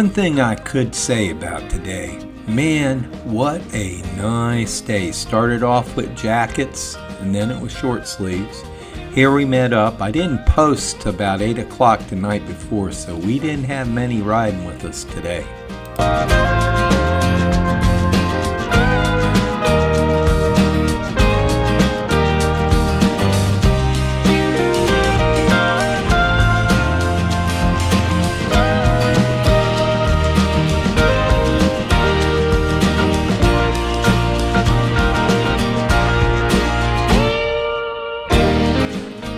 one thing I could say about today, man, what a nice day. Started off with jackets and then it was short sleeves. Here we met up. I didn't post about 8 o'clock the night before, so we didn't have many riding with us today.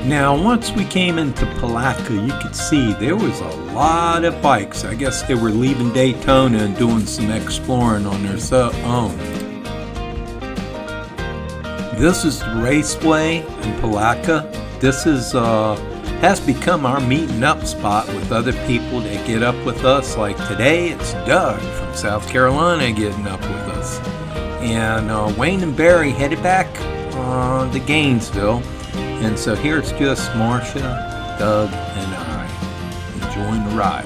Now, once we came into Palatka, you could see there was a lot of bikes. I guess they were leaving Daytona and doing some exploring on their own. This is the raceway in Palatka. This is has become our meeting up spot with other people that get up with us. Like today, it's Doug from South Carolina getting up with us. And Wayne and Barry headed back to Gainesville. And so here it's just Marcia, Doug, and I enjoying the ride.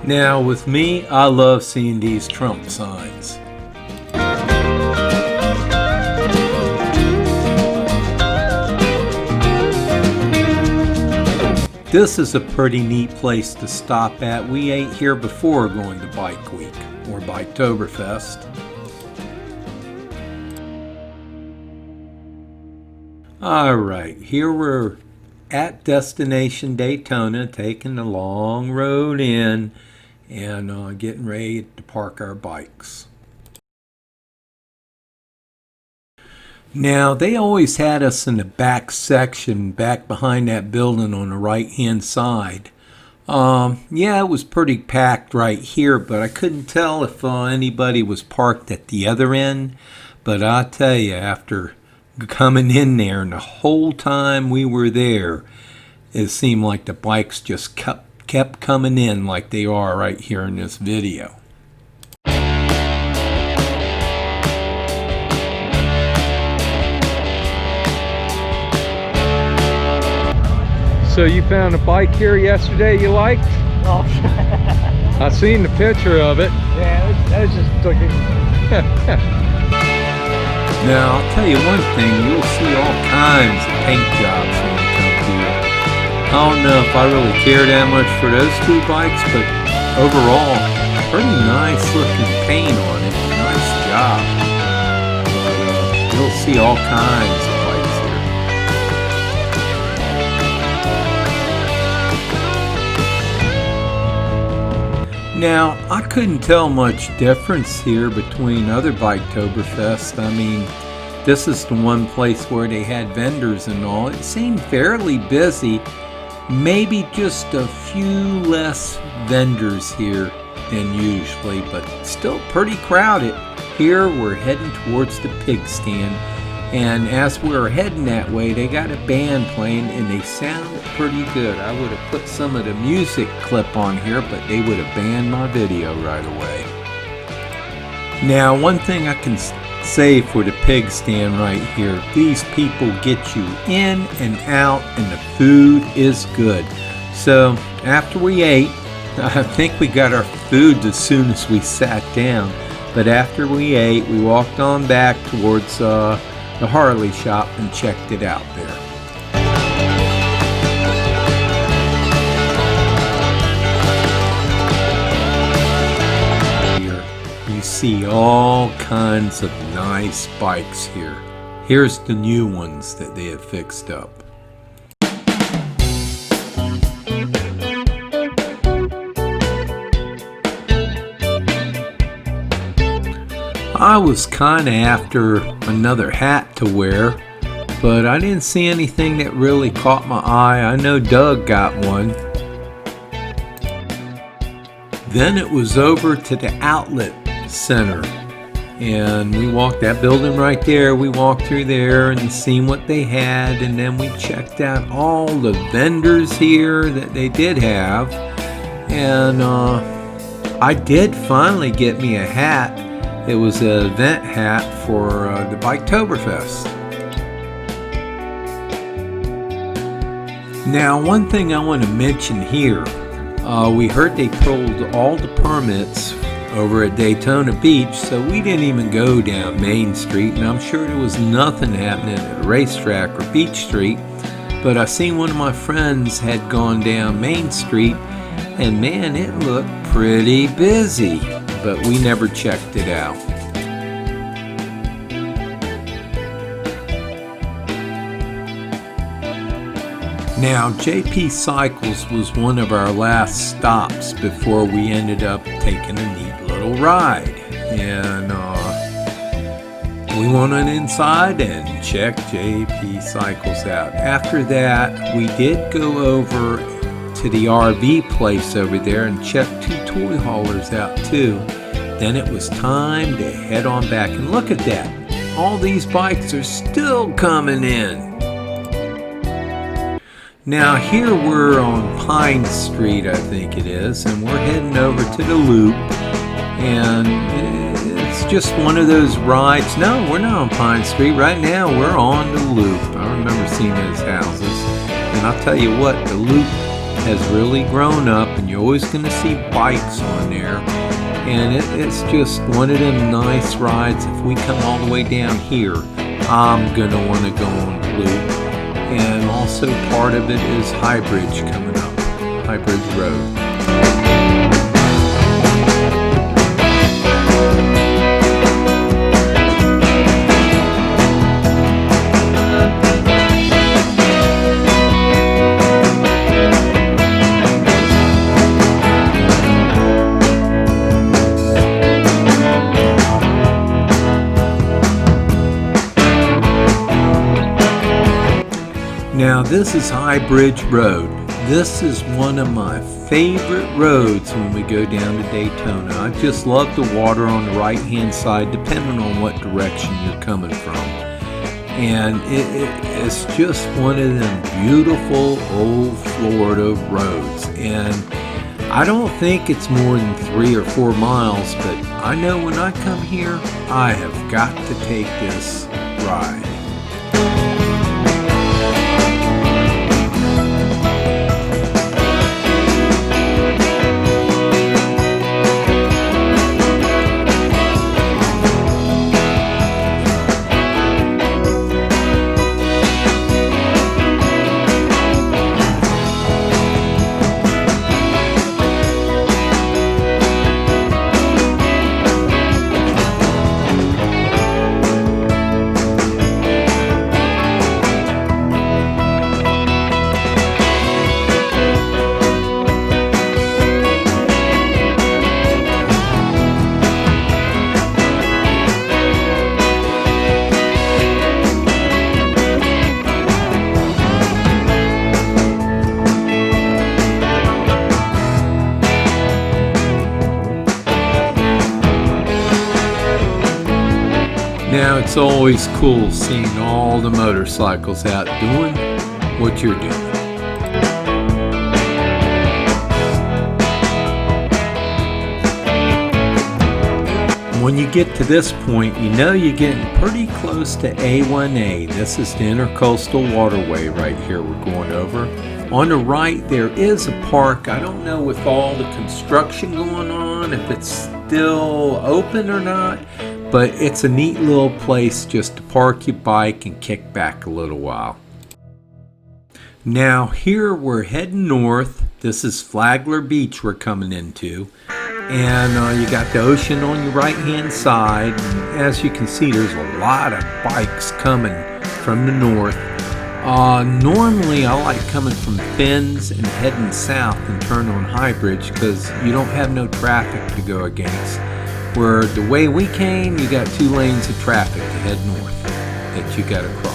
Now with me, I love seeing these Trump signs. This is a pretty neat place to stop at. We ate here before going to Bike Week or Biketoberfest. Alright, here we're at Destination Daytona, taking the long road in and getting ready to park our bikes. Now, they always had us in the back section, back behind that building on the right-hand side. Yeah, it was pretty packed right here, but I couldn't tell if anybody was parked at the other end. But I tell you, after coming in there and the whole time we were there, it seemed like the bikes just kept coming in like they are right here in this video. So you found a bike here yesterday you liked? Oh, I seen the picture of it. yeah, that was just looking. Now, I'll tell you one thing, you'll see all kinds of paint jobs when you come here. I don't know if I really care that much for those two bikes, but overall, pretty nice looking paint on it. Nice job. But you'll see all kinds of bikes here. Now, I couldn't tell much difference here between other Biketoberfest. I mean, this is the one place where they had vendors and all. It seemed fairly busy. Maybe just a few less vendors here than usually, but still pretty crowded. Here we're heading towards the pig stand, and as we're heading that way, they got a band playing and they sound pretty good. I would have put some of the music clip on here, but they would have banned my video right away. Now, one thing I can say for the pig stand right here, these people get you in and out and the food is good. So after we ate, I think we got our food as soon as we sat down, but after we ate, we walked on back towards the Harley Shop and checked it out there. You see all kinds of nice bikes here. Here's the new ones that they have fixed up. I was kind of after another hat to wear, but I didn't see anything that really caught my eye. I know Doug got one. Then it was over to the outlet center, And we walked that building right there. We walked through there and seen what they had, and then we checked out all the vendors here that they did have. And I did finally get me a hat. It was an event hat for the Biketoberfest. Now, one thing I want to mention here, we heard they pulled all the permits over at Daytona Beach, so we didn't even go down Main Street, and I'm sure there was nothing happening at the racetrack or Beach Street, but I seen one of my friends had gone down Main Street, and man, it looked pretty busy, but we never checked it out. Now, JP Cycles was one of our last stops before we ended up taking a neat little ride. And we went on inside and checked JP Cycles out. After that, we did go over to the RV place over there and check 2 toy haulers out too. Then it was time to head on back, and look at that, all these bikes are still coming in. Now here we're on Pine Street, I think it is, and we're heading over to the Loop, and it's just one of those rides. No, we're not on Pine Street right now, we're on the Loop. I remember seeing those houses, and I'll tell you what, the Loop has really grown up, and you're always going to see bikes on there, and it's just one of them nice rides. If we come all the way down here, I'm going to want to go on the Loop. And also part of it is High Bridge coming up, High Bridge Road. Now this is High Bridge Road. This is one of my favorite roads when we go down to Daytona. I just love the water on the right hand side depending on what direction you're coming from. And it's just one of them beautiful old Florida roads. And I don't think it's more than 3 or 4 miles, but I know when I come here, I have got to take this ride. Now it's always cool seeing all the motorcycles out doing what you're doing. When you get to this point, you know you're getting pretty close to A1A. This is the Intercostal Waterway right here we're going over. On the right there is a park. I don't know with all the construction going on if it's still open or not, but it's a neat little place just to park your bike and kick back a little while. Now here we're heading north. This is Flagler Beach we're coming into. And you got the ocean on your right hand side. And as you can see, there's a lot of bikes coming from the north. Normally I like coming from Fins and heading south and turn on High Bridge because you don't have no traffic to go against. Where the way we came, you got 2 lanes of traffic to head north that you got to cross.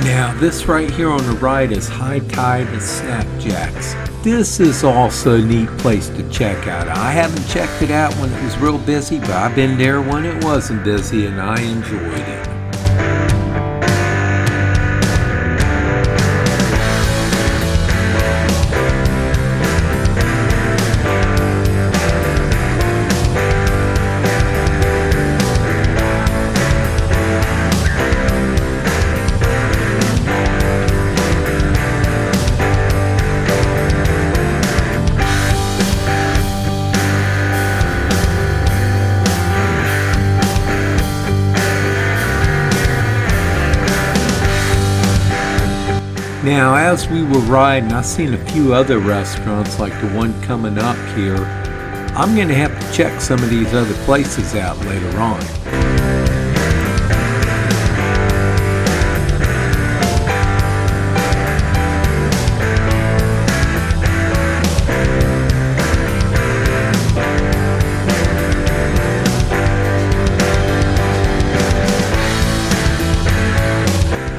Now Now this right here on the right is High Tide and Snapjacks. This is also a neat place to check out. I haven't checked it out when it was real busy, but I've been there when it wasn't busy and I enjoyed it. Now, as we were riding, I seen a few other restaurants like the one coming up here. I'm going to have to check some of these other places out later on.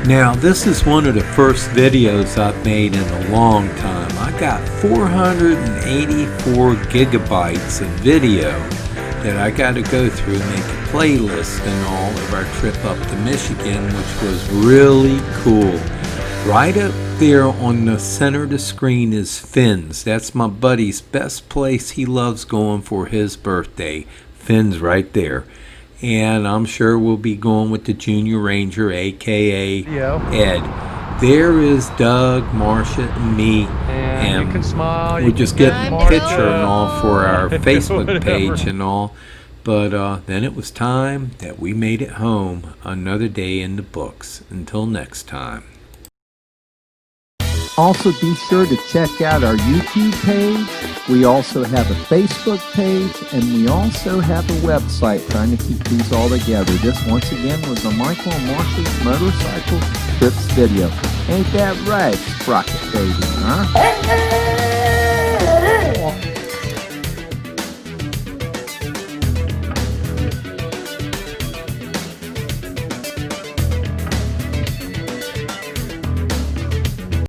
Now, this is one of the first videos I've made in a long time. I got 484 gigabytes of video that I got to go through and make a playlist and all of our trip up to Michigan, which was really cool. Right up there on the center of the screen is Finn's. That's my buddy's best place he loves going for his birthday. Finn's right there. And I'm sure we'll be going with the Junior Ranger, aka Ed. There is Doug, Marcia, and me, and you can smile. We're just getting a picture and all for our Facebook page and all. But then it was time that we made it home. Another day in the books. Until next time. Also, be sure to check out our YouTube page. We also have a Facebook page, and we also have a website trying to keep these all together. This, once again, was a Michael and Marcia's motorcycle trips video. Ain't that right, Sprocket Baby, huh?